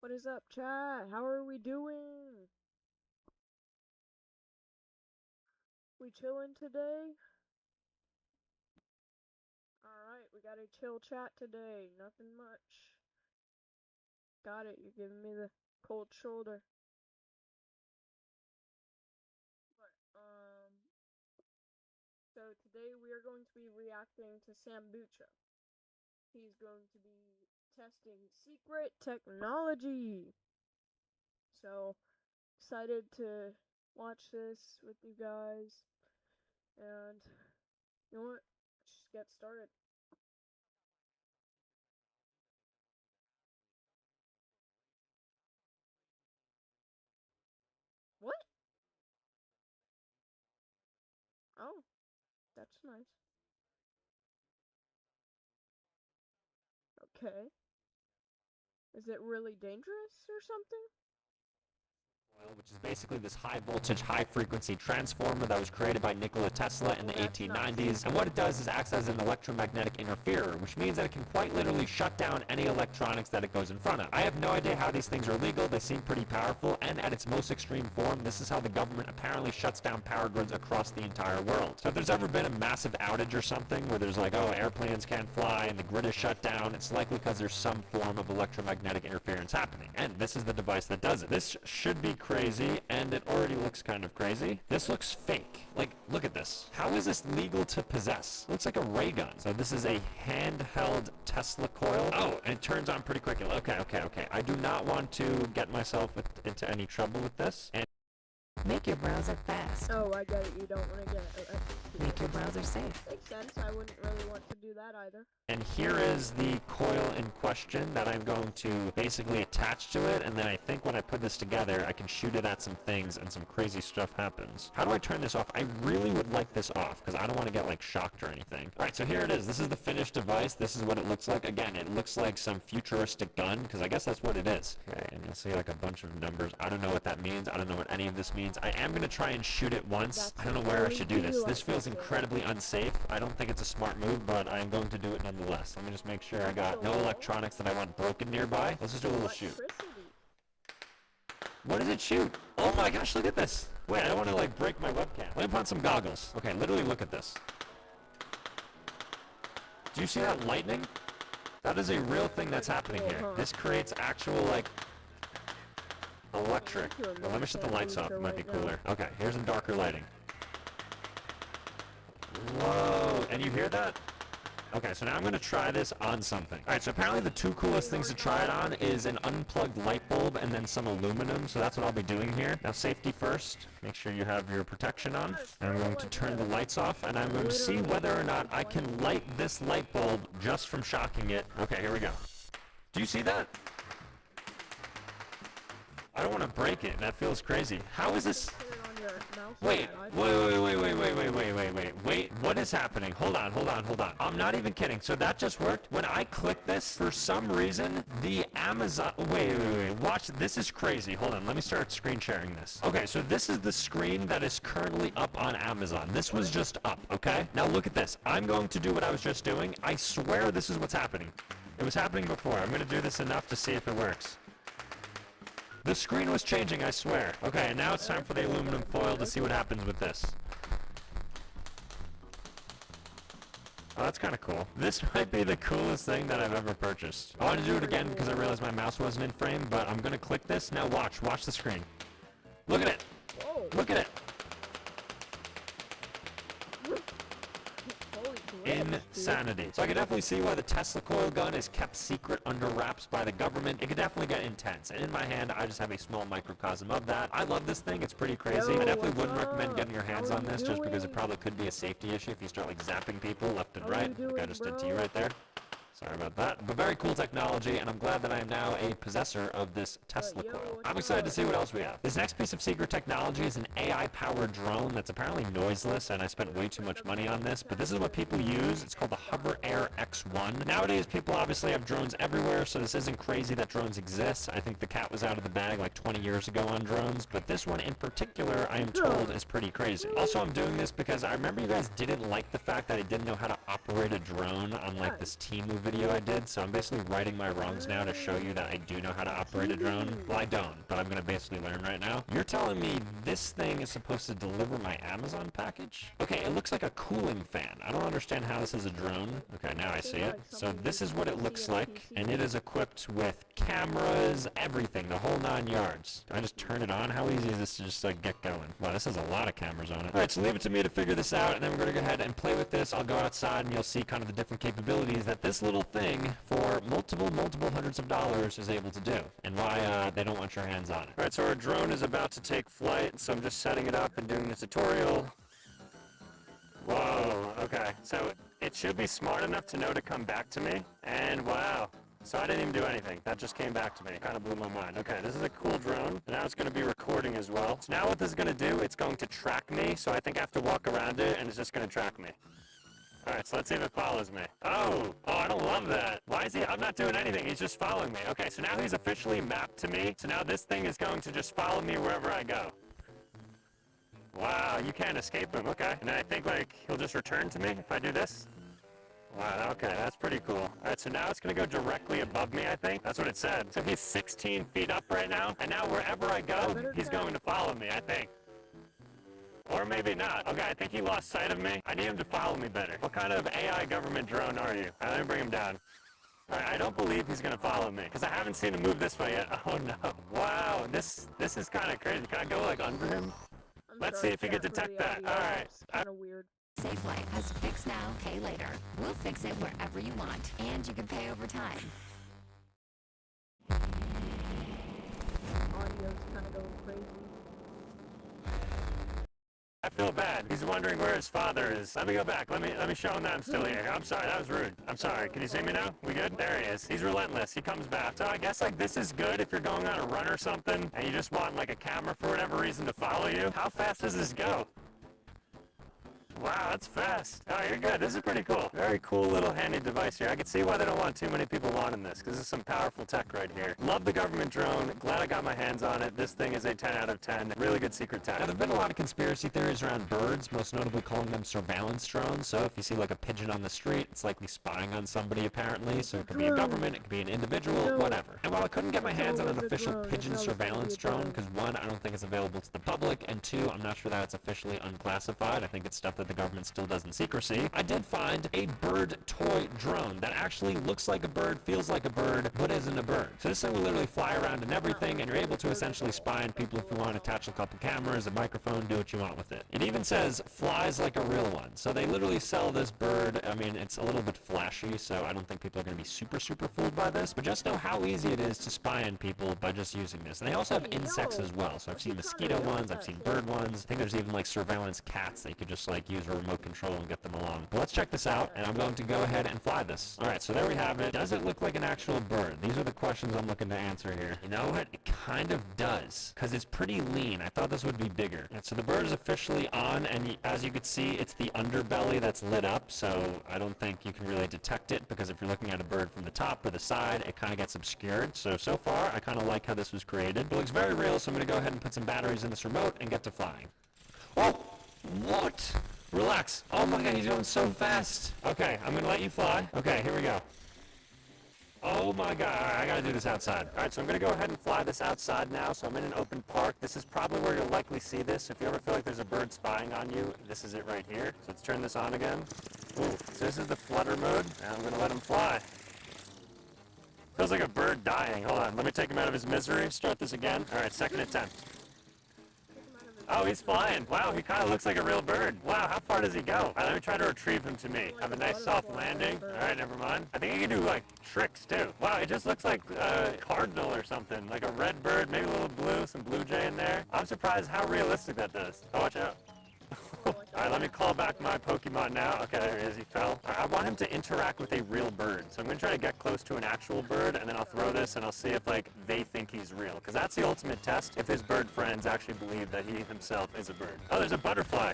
What is up, chat? How are we doing? We chilling today? Alright, we got a chill chat today. Nothing much. Got it, you're giving me the cold shoulder. But, so today we are going to be reacting to Sambucha. He's going to be testing secret technology. So, excited to watch this with you guys. And, you know what? Let's just get started. What? Oh, that's nice. Okay. Is it really dangerous or something? Which is basically this high voltage, high frequency transformer that was created by Nikola Tesla in the 1890s. And what it does is acts as an electromagnetic interferer, which means that it can quite literally shut down any electronics that it goes in front of. I have no idea how these things are legal. They seem pretty powerful, and at its most extreme form, this is how the government apparently shuts down power grids across the entire world. So if there's ever been a massive outage or something where there's like, oh, airplanes can't fly and the grid is shut down, it's likely because there's some form of electromagnetic interference happening. And this is the device that does it. This should be crazy, and it already looks kind of crazy. This looks fake. Like, look at this. How is this legal to possess? It looks like a ray gun. So this is a handheld Tesla coil. Oh, and it turns on pretty quickly. Okay. I do not want to get myself into any trouble with this. And make your browser fast. Oh, I get it. You don't want to get Make your browser safe. Makes sense. I wouldn't really want to do that either. And here is the coil in question that I'm going to basically attach to it, and then I think when I put this together, I can shoot it at some things and some crazy stuff happens. How do I turn this off? I really would like this off, because I don't want to get like shocked or anything. Alright, so here it is. This is the finished device. This is what it looks like. Again, it looks like some futuristic gun, because I guess that's what it is. Okay, and you'll see like a bunch of numbers. I don't know what that means. I don't know what any of this means. I am going to try and shoot it once. I don't know where I should do this. This feels incredibly unsafe. I don't think it's a smart move, but I am going to do it nonetheless. Let me just make sure I got no electronics that I want broken nearby. Let's just do a little shoot. What does it shoot? Oh my gosh, look at this. Wait, I don't want to like break my webcam. Let me put on some goggles. Okay, literally look at this. Do you see that lightning? That is a real thing that's happening here. This creates actual like electric. Well, let me shut the lights off. It might be cooler. Okay, here's some darker lighting. Whoa, and you hear that? Okay, so now I'm going to try this on something. Alright, so apparently the two coolest things to try it on is an unplugged light bulb and then some aluminum, so that's what I'll be doing here. Now safety first, make sure you have your protection on. And I'm going to turn the lights off, and I'm going to see whether or not I can light this light bulb just from shocking it. Okay, here we go. Do you see that? I don't want to break it, that feels crazy. How is this? Wait, what is happening? Hold on. I'm not even kidding. So that just worked? When I click this, for some reason, the Amazon, wait, watch, this is crazy. Hold on, let me start screen sharing this. Okay, so this is the screen that is currently up on Amazon. This was just up, okay? Now look at this. I'm going to do what I was just doing. I swear this is what's happening. It was happening before. I'm gonna do this enough to see if it works. The screen was changing, I swear. Okay, and now it's time for the aluminum foil to see what happens with this. Oh, that's kind of cool. This might be the coolest thing that I've ever purchased. I want to do it again because I realized my mouse wasn't in frame, but I'm going to click this. Now watch the screen. Look at it. Look at it. Insanity. So I can definitely see why the Tesla coil gun is kept secret under wraps by the government. It could definitely get intense. And in my hand, I just have a small microcosm of that. I love this thing. It's pretty crazy. I definitely wouldn't recommend getting your hands on this just because it probably could be a safety issue if you start like zapping people left and right, like I just did to you right there. Sorry about that. But very cool technology, and I'm glad that I am now a possessor of this Tesla coil. I'm excited to see what else we have. This next piece of secret technology is an AI-powered drone that's apparently noiseless, and I spent way too much money on this, but this is what people use. It's called the Hover Air X1. Nowadays, people obviously have drones everywhere, so this isn't crazy that drones exist. I think the cat was out of the bag like 20 years ago on drones, but this one in particular, I am told, is pretty crazy. Also, I'm doing this because I remember you guys didn't like the fact that I didn't know how to operate a drone on like this T-movie video I did, so I'm basically righting my wrongs now to show you that I do know how to operate a drone. Well, I don't, but I'm gonna basically learn right now. You're telling me this thing is supposed to deliver my Amazon package? Okay, it looks like a cooling fan. I don't understand how this is a drone. Okay, now I see it. So this is what it looks like, and it is equipped with cameras, everything, the whole 9 yards. Do I just turn it on? How easy is this to just like get going? Wow, this has a lot of cameras on it. Alright, so leave it to me to figure this out, and then we're gonna go ahead and play with this. I'll go outside and you'll see kind of the different capabilities that this little thing for multiple hundreds of dollars is able to do, and why they don't want your hands on it. Alright, so our drone is about to take flight, so I'm just setting it up and doing the tutorial. Whoa, okay, so it should be smart enough to know to come back to me, and wow. So I didn't even do anything. That just came back to me. Kind of blew my mind. Okay, this is a cool drone. Now it's going to be recording as well. So now what this is going to do, it's going to track me. So I think I have to walk around it, and it's just going to track me. All right, so let's see if it follows me. Oh, I don't love that. Why is he? I'm not doing anything. He's just following me. Okay, so now he's officially mapped to me. So now this thing is going to just follow me wherever I go. Wow, you can't escape him. Okay. And then I think, like, he'll just return to me if I do this. Wow, okay, that's pretty cool. All right, so now it's going to go directly above me, I think. That's what it said. So he's 16 feet up right now, and now wherever I go, he's going to follow me, I think. Or maybe not. Okay, I think he lost sight of me. I need him to follow me better. What kind of AI government drone are you? All right, let me bring him down. All right, I don't believe he's going to follow me, because I haven't seen him move this way yet. Oh, no. Wow, this is kind of crazy. Can I go, like, under him? Let's see if he can detect that. All right. It's kind of weird. Safe Life has fix now, pay later. We'll fix it wherever you want, and you can pay over time. Audio's kind of going crazy. I feel bad. He's wondering where his father is. Let me go back. Let me show him that I'm still here. I'm sorry, that was rude. I'm sorry. Can you see me now? We good? There he is. He's relentless. He comes back. So I guess like this is good if you're going on a run or something and you just want like a camera for whatever reason to follow you. How fast does this go? Wow, that's fast. Oh, you're good. This is pretty cool. Very cool little handy device here. I can see why they don't want too many people wanting this, because this is some powerful tech right here. Love the government drone. Glad I got my hands on it. This thing is a 10 out of 10. Really good secret tech. Now, there have been a lot of conspiracy theories around birds, most notably calling them surveillance drones. So if you see like a pigeon on the street, it's likely spying on somebody apparently. So it could be a government, it could be an individual, whatever. And while I couldn't get my hands on an official pigeon surveillance drone, because one, I don't think it's available to the public, and two, I'm not sure that it's officially unclassified. I think it's stuff that the government still does in secrecy. I did find a bird toy drone that actually looks like a bird, feels like a bird, but isn't a bird. So this thing will literally fly around and everything, and you're able to essentially spy on people if you want to attach a couple cameras, a microphone, do what you want with it. It even says flies like a real one. So they literally sell this bird. I mean, it's a little bit flashy, so I don't think people are going to be super fooled by this, but just know how easy it is to spy on people by just using this. And they also have insects as well. So I've seen mosquito ones, I've seen bird ones. I think there's even like surveillance cats that you could just like use a remote control and get them along. But let's check this out, and I'm going to go ahead and fly this. Alright, so there we have it. Does it look like an actual bird? These are the questions I'm looking to answer here. You know what? It kind of does, because it's pretty lean. I thought this would be bigger. And so the bird is officially on, and as you can see, it's the underbelly that's lit up, so I don't think you can really detect it, because if you're looking at a bird from the top or the side, it kind of gets obscured. So far, I kind of like how this was created. It looks very real, so I'm going to go ahead and put some batteries in this remote and get to flying. Oh! What? Relax. Oh my god, you're doing so fast. Okay, I'm gonna let you fly. Okay, here we go. Oh my god, alright, I gotta do this outside. Alright, so I'm gonna go ahead and fly this outside now. So I'm in an open park. This is probably where you'll likely see this. If you ever feel like there's a bird spying on you, this is it right here. So let's turn this on again. Ooh, so this is the flutter mode, and I'm gonna let him fly. Feels like a bird dying. Hold on, let me take him out of his misery. Start this again. Alright, second attempt. Oh, he's flying. Wow, he kind of looks like a real bird. Wow, how far does he go? All right, let me try to retrieve him to me. Have a nice soft landing. All right, never mind. I think he can do, like, tricks, too. Wow, it just looks like a cardinal or something. Like a red bird, maybe a little blue, some blue jay in there. I'm surprised how realistic that does. Oh, watch out. Alright, let me call back my Pokemon now. Okay, there he is, he fell. Right, I want him to interact with a real bird. So I'm going to try to get close to an actual bird, and then I'll throw this, and I'll see if, like, they think he's real. Because that's the ultimate test, if his bird friends actually believe that he himself is a bird. Oh, there's a butterfly.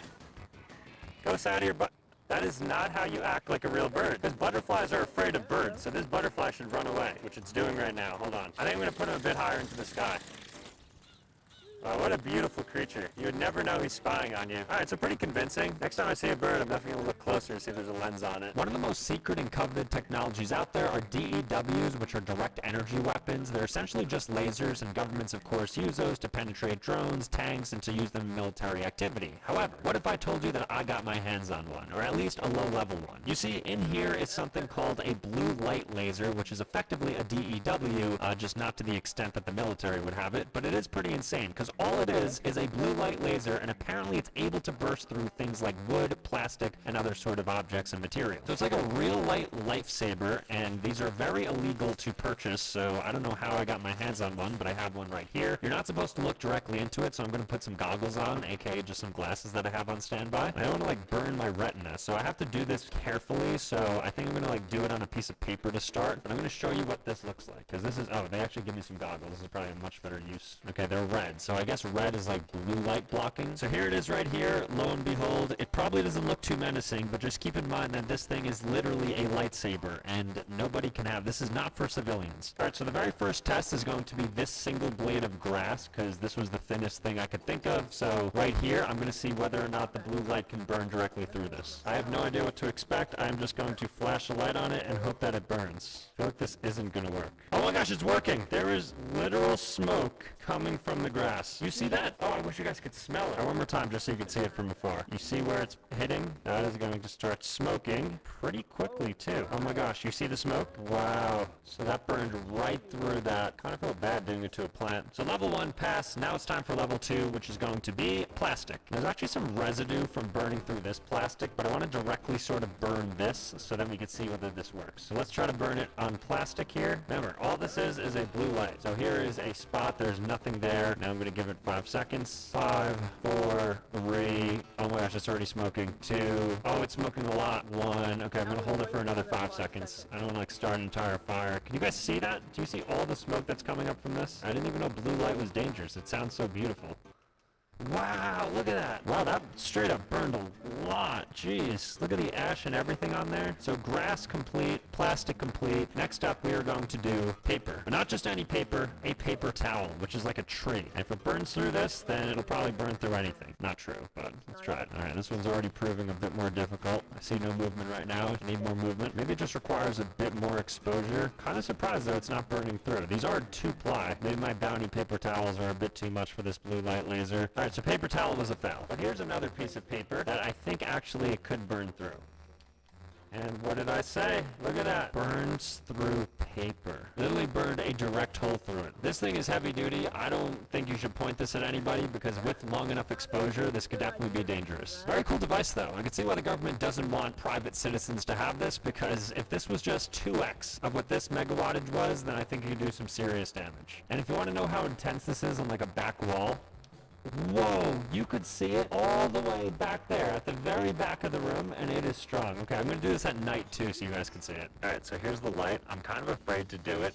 Go side of your butt. That is not how you act like a real bird. Because butterflies are afraid of birds, so this butterfly should run away, which it's doing right now. Hold on. I think I'm going to put him a bit higher into the sky. Oh, what a beautiful creature. You would never know he's spying on you. Alright, so pretty convincing. Next time I see a bird, I'm definitely going to look closer and see if there's a lens on it. One of the most secret and coveted technologies out there are DEWs, which are direct energy weapons. They're essentially just lasers, and governments, of course, use those to penetrate drones, tanks, and to use them in military activity. However, what if I told you that I got my hands on one, or at least a low-level one? You see, in here is something called a blue light laser, which is effectively a DEW, just not to the extent that the military would have it, but it is pretty insane, because all it is a blue light laser, and apparently it's able to burst through things like wood, plastic, and other sort of objects and materials. So it's like a real light lifesaver, and these are very illegal to purchase, so I don't know how I got my hands on one, but I have one right here. You're not supposed to look directly into it, so I'm going to put some goggles on, aka just some glasses that I have on standby. I don't want to like burn my retina, so I have to do this carefully, so I think I'm going to like do it on a piece of paper to start, but I'm going to show you what this looks like, because this is, oh, they actually give me some goggles. This is probably a much better use. Okay, they're red, so I guess red is like blue light blocking. So here it is right here. Lo and behold, it probably doesn't look too menacing, but just keep in mind that this thing is literally a lightsaber, and nobody can have. This is not for civilians. Alright, so the very first test is going to be this single blade of grass, because this was the thinnest thing I could think of. So right here, I'm going to see whether or not the blue light can burn directly through this. I have no idea what to expect. I'm just going to flash a light on it and hope that it burns. I feel like this isn't going to work. Oh my gosh, it's working! There is literal smoke coming from the grass. You see that? Oh, I wish you guys could smell it. One more time, just so you can see it from afar. You see where it's hitting? That is going to start smoking pretty quickly, too. Oh my gosh, you see the smoke? Wow. So that burned right through that. Kind of feel bad doing it to a plant. So level 1 passed. Now it's time for level 2, which is going to be plastic. There's actually some residue from burning through this plastic, but I want to directly sort of burn this so that we can see whether this works. So let's try to burn it on plastic here. Remember, all this is a blue light. So here is a spot. There's nothing there. Now I'm going to give it 5 seconds. 5, 4, 3. Oh my gosh, it's already smoking. 2. Oh, it's smoking a lot. 1. Okay, I'm going to hold it for another 5 seconds. I don't want to like start an entire fire. Can you guys see that? Do you see all the smoke that's coming up from this? I didn't even know blue light was dangerous. It sounds so beautiful. Wow, look at that. Wow, that straight up burned a lot. Jeez, look at the ash and everything on there. So grass complete, plastic complete. Next up, we are going to do paper. But not just any paper, a paper towel, which is like a tree. And if it burns through this, then it'll probably burn through anything. Not true, but let's try it. All right, this one's already proving a bit more difficult. I see no movement right now. I need more movement. Maybe it just requires a bit more exposure. Kind of surprised, though, it's not burning through. These are 2-ply. Maybe my Bounty paper towels are a bit too much for this blue light laser. All right, so paper towel was a fail. But here's another piece of paper that I think actually it could burn through. And what did I say? Look at that. Burns through paper. Literally burned a direct hole through it. This thing is heavy duty. I don't think you should point this at anybody because with long enough exposure, this could definitely be dangerous. Very cool device though. I can see why the government doesn't want private citizens to have this because if this was just 2x of what this megawattage was, then I think you could do some serious damage. And if you want to know how intense this is on like a back wall, whoa, you could see it all the way back there at the very back of the room, and it is strong. Okay, I'm going to do this at night, too, so you guys can see it. All right, so here's the light. I'm kind of afraid to do it.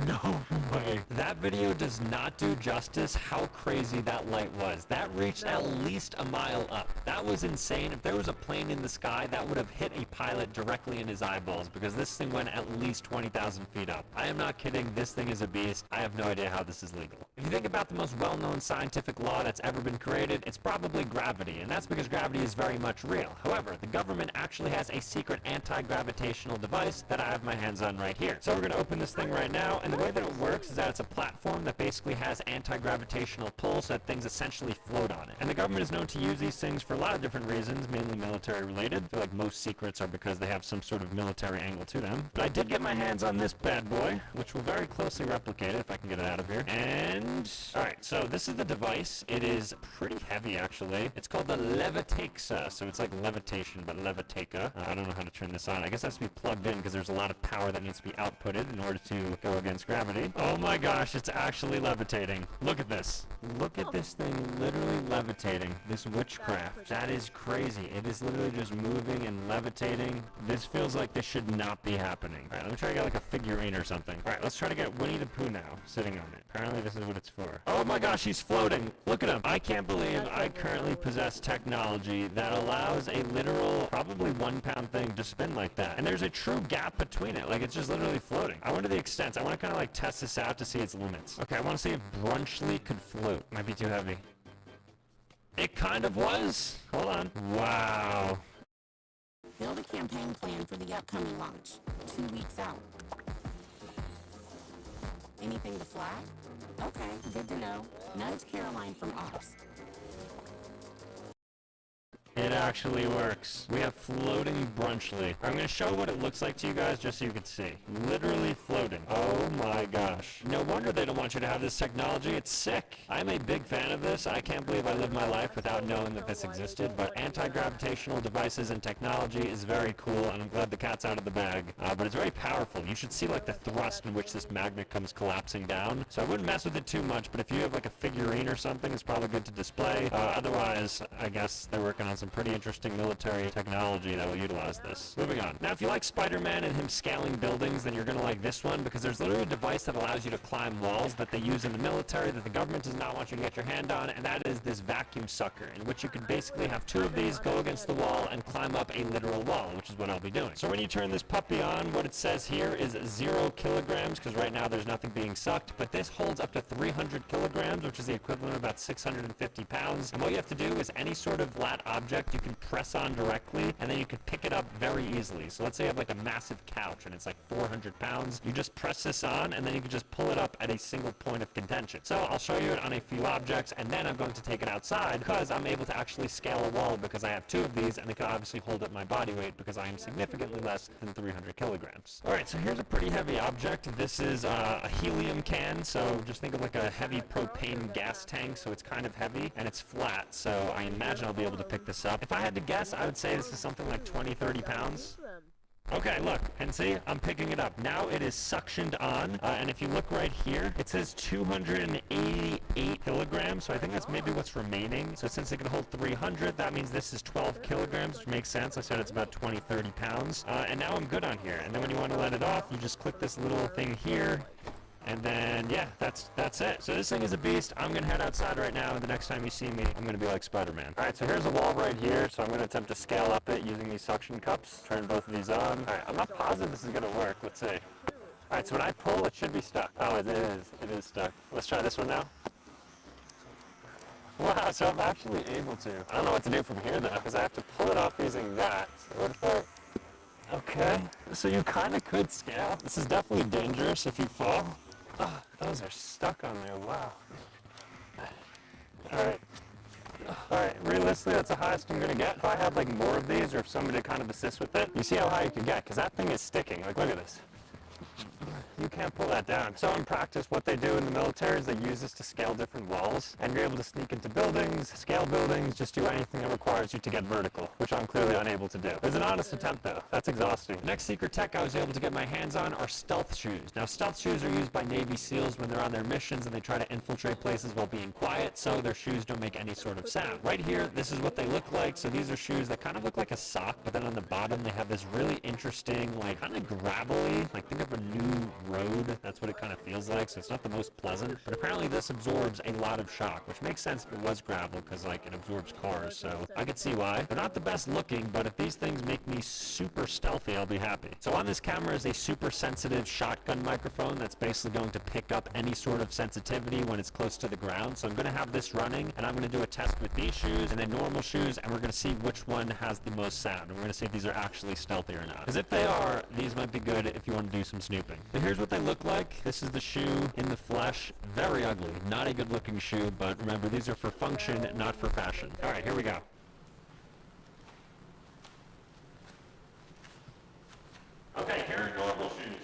No way. That video does not do justice how crazy that light was. That reached at least a mile up. That was insane. If there was a plane in the sky, that would have hit a pilot directly in his eyeballs because this thing went at least 20,000 feet up. I am not kidding. This thing is a beast. I have no idea how this is legal. If you think about the most well-known scientific law that's ever been created, it's probably gravity, and that's because gravity is very much real. However, the government actually has a secret anti-gravitational device that I have my hands on right here. So we're going to open this thing right now. And the way that it works is that it's a platform that basically has anti-gravitational pull so that things essentially float on it. And the government is known to use these things for a lot of different reasons, mainly military related. I feel like most secrets are because they have some sort of military angle to them. But I did get my hands on this bad boy, which will very closely replicate it if I can get it out of here. And, alright, so this is the device. It is pretty heavy, actually. It's called the Levitexa, so it's like levitation, but Leviteca. I don't know how to turn this on. I guess it has to be plugged in because there's a lot of power that needs to be outputted in order to go against gravity. Oh my gosh, it's actually levitating. Look at this. Look at this thing literally levitating. This witchcraft. That is crazy. It is literally just moving and levitating. This feels like this should not be happening. Alright, let me try to get like a figure eight or something. Alright, let's try to get Winnie the Pooh now, sitting on it. Apparently this is what it's for. Oh my gosh, he's floating. Look at him. I can't believe I currently possess technology that allows a literal, probably 1 pound thing to spin like that. And there's a true gap between it. Like it's just literally floating. I wonder the extent. I want to want to kind of like test this out to see its limits. Okay, I want to see if Brunchly could float. Might be too heavy. It kind of was. Hold on. Wow. Build a campaign plan for the upcoming launch, 2 weeks out. Anything to flag? Okay, good to know. Nudge Caroline from Ops. It actually works. We have floating Brunchly. I'm going to show what it looks like to you guys just so you can see. Literally floating. Oh my gosh. No wonder they don't want you to have this technology. It's sick. I'm a big fan of this. I can't believe I lived my life without knowing that this existed, but anti-gravitational devices and technology is very cool, and I'm glad the cat's out of the bag. But it's very powerful. You should see like the thrust in which this magnet comes collapsing down. So I wouldn't mess with it too much, but if you have like a figurine or something, it's probably good to display. Otherwise, I guess they're working on some pretty interesting military technology that will utilize this. Moving on. Now, if you like Spider-Man and him scaling buildings, then you're going to like this one, because there's literally a device that allows you to climb walls that they use in the military that the government does not want you to get your hand on, and that is this vacuum sucker, in which you could basically have 2 of these go against the wall and climb up a literal wall, which is what I'll be doing. So when you turn this puppy on, what it says here is 0 kilograms, because right now there's nothing being sucked, but this holds up to 300 kilograms, which is the equivalent of about 650 pounds. And what you have to do is any sort of flat object you can press on directly, and then you can pick it up very easily. So let's say you have like a massive couch and it's like 400 pounds. You just press this on, and then you can just pull it up at a single point of contention. So I'll show you it on a few objects, and then I'm going to take it outside because I'm able to actually scale a wall because I have 2 of these, and they can obviously hold up my body weight because I am significantly less than 300 kilograms. Alright, so here's a pretty heavy object. This is a helium can, so just think of like a heavy propane gas tank, so it's kind of heavy, and it's flat, so I imagine I'll be able to pick this up. If I had to guess, I would say this is something like 20-30 pounds. Okay, look, and see, I'm picking it up. Now it is suctioned on, and if you look right here, it says 288 kilograms, so I think that's maybe what's remaining. So since it can hold 300, that means this is 12 kilograms, which makes sense. I said it's about 20-30 pounds, and now I'm good on here. And then when you want to let it off, you just click this little thing here, and then, yeah, that's it. So this thing is a beast. I'm going to head outside right now, and the next time you see me, I'm going to be like Spider-Man. All right, so here's a wall right here, so I'm going to attempt to scale up it using these suction cups. Turn both of these on. All right, I'm not positive this is going to work. Let's see. All right, so when I pull, it should be stuck. Oh, it is. It is stuck. Let's try this one now. Wow, so I'm actually able to. I don't know what to do from here, though, because I have to pull it off using that. So what if I... Okay, so you kind of could scale. This is definitely dangerous if you fall. Oh, those are stuck on there, wow. Alright, realistically that's the highest I'm going to get. If I had like more of these, or if somebody to kind of assist with it, you see how high you can get, because that thing is sticking. Like, look at this. You can't pull that down. So in practice, what they do in the military is they use this to scale different walls, and you're able to sneak into buildings, scale buildings, just do anything that requires you to get vertical, which I'm clearly unable to do. It was an honest attempt though. That's exhausting. Next secret tech I was able to get my hands on are stealth shoes. Now stealth shoes are used by Navy SEALs when they're on their missions and they try to infiltrate places while being quiet, so their shoes don't make any sort of sound. Right here, this is what they look like. So these are shoes that kind of look like a sock, but then on the bottom they have this really interesting, like kind of gravelly, like think of a new road. That's what it kind of feels like, so it's not the most pleasant, but apparently this absorbs a lot of shock, which makes sense if it was gravel, because like it absorbs cars, so I could see why. They're not the best looking, but if these things make me super stealthy, I'll be happy. So on this camera is a super sensitive shotgun microphone that's basically going to pick up any sort of sensitivity when it's close to the ground, so I'm going to have this running, and I'm going to do a test with these shoes and then normal shoes, and we're going to see which one has the most sound, and we're going to see if these are actually stealthy or not. Because if they are, these might be good if you want to do some snooping. So here's what they look like. This is the shoe in the flesh. Very ugly. Not a good looking shoe, but remember, these are for function, not for fashion. Alright, here we go. Okay, here are normal shoes.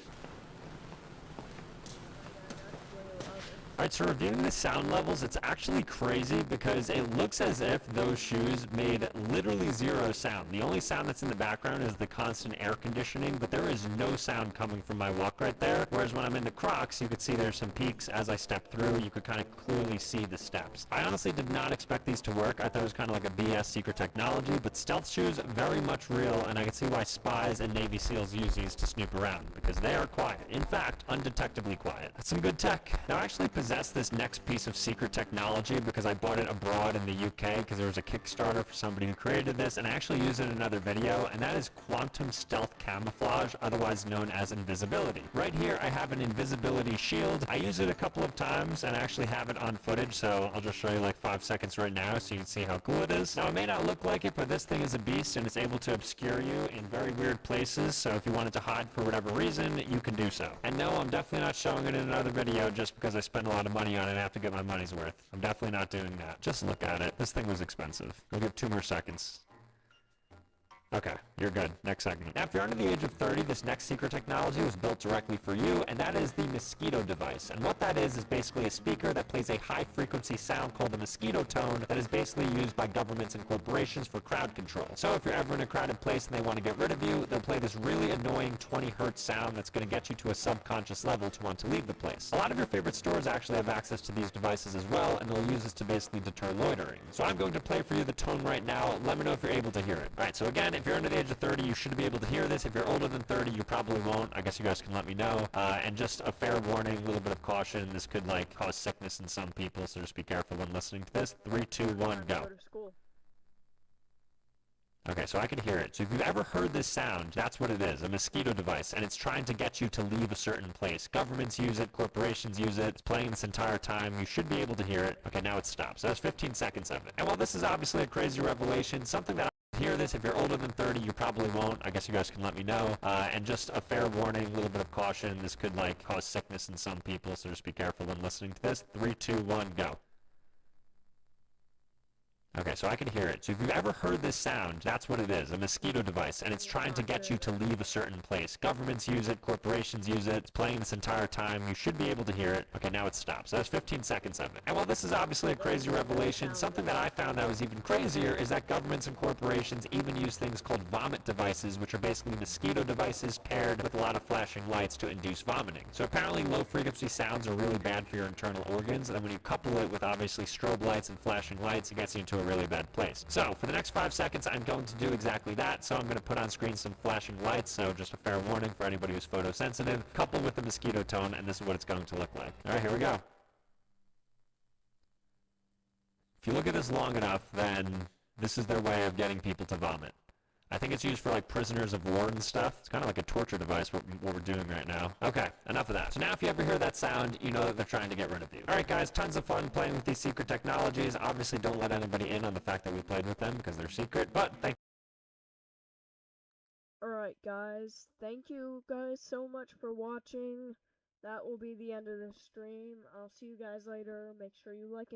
Alright, so reviewing the sound levels, it's actually crazy because it looks as if those shoes made literally 0 sound. The only sound that's in the background is the constant air conditioning, but there is no sound coming from my walk right there. Whereas when I'm in the Crocs, you could see there's some peaks as I step through. You could kind of clearly see the steps. I honestly did not expect these to work. I thought it was kind of like a BS secret technology, but stealth shoes, very much real, and I can see why spies and Navy SEALs use these to snoop around, because they are quiet. In fact, undetectably quiet. That's some good tech. Now, I actually possess possess this next piece of secret technology because I bought it abroad in the UK because there was a Kickstarter for somebody who created this, and I actually used it in another video, and that is quantum stealth camouflage, otherwise known as invisibility. Right here I have an invisibility shield. I used it a couple of times and I actually have it on footage, so I'll just show you like 5 seconds right now so you can see how cool it is. Now it may not look like it, but this thing is a beast and it's able to obscure you in very weird places, so if you wanted to hide for whatever reason, you can do so. And no, I'm definitely not showing it in another video just because I spent a lot of money on it and have to get my money's worth. I'm definitely not doing that. Just look at it. This thing was expensive. We'll give 2 more seconds. Okay, you're good. Next segment. Now, if you're under the age of 30, this next secret technology was built directly for you, and that is the mosquito device. And what that is basically a speaker that plays a high-frequency sound called the mosquito tone that is basically used by governments and corporations for crowd control. So if you're ever in a crowded place and they want to get rid of you, they'll play this really annoying 20 hertz sound that's going to get you to a subconscious level to want to leave the place. A lot of your favorite stores actually have access to these devices as well, and they'll use this to basically deter loitering. So I'm going to play for you the tone right now. Let me know if you're able to hear it. Alright, so again, if you're under the age of 30, you should be able to hear this. If you're older than 30, you probably won't. I guess you guys can let me know. And just a fair warning, a little bit of caution. This could like cause sickness in some people, so just be careful when listening to this. 3, 2, 1, go. Okay, so I can hear it. So if you've ever heard this sound, that's what it is, a mosquito device, and it's trying to get you to leave a certain place. Governments use it, corporations use it, it's playing this entire time. You should be able to hear it. Okay, now it stops. So that's 15 seconds of it. And while this is obviously a crazy revelation, something that hear this, if you're older than 30, you probably won't. I guess you guys can let me know. And just a fair warning, a little bit of caution. This could like cause sickness in some people, so just be careful when listening to this. 3, 2, 1, go. Okay, so I can hear it. So if you've ever heard this sound, that's what it is, a mosquito device, and it's trying to get you to leave a certain place. Governments use it, corporations use it, it's playing this entire time. You should be able to hear it. Okay, now it stops. So that's 15 seconds of it. And while this is obviously a crazy revelation, something that I found that was even crazier is that governments and corporations even use things called vomit devices, which are basically mosquito devices paired with a lot of flashing lights to induce vomiting. So apparently low-frequency sounds are really bad for your internal organs, and then when you couple it with obviously strobe lights and flashing lights, it gets you into a really bad place. So for the next 5 seconds, I'm going to do exactly that. So I'm going to put on screen some flashing lights, so just a fair warning for anybody who's photosensitive, coupled with the mosquito tone, and this is what it's going to look like. All right, here we go. If you look at this long enough, then this is their way of getting people to vomit. I think it's used for like prisoners of war and stuff. It's kind of like a torture device, what we're doing right now. Okay, enough of that. So now if you ever hear that sound, you know that they're trying to get rid of you. Alright guys, tons of fun playing with these secret technologies. Obviously don't let anybody in on the fact that we played with them because they're secret, but thank Alright guys, thank you guys so much for watching. That will be the end of the stream. I'll see you guys later. Make sure you like and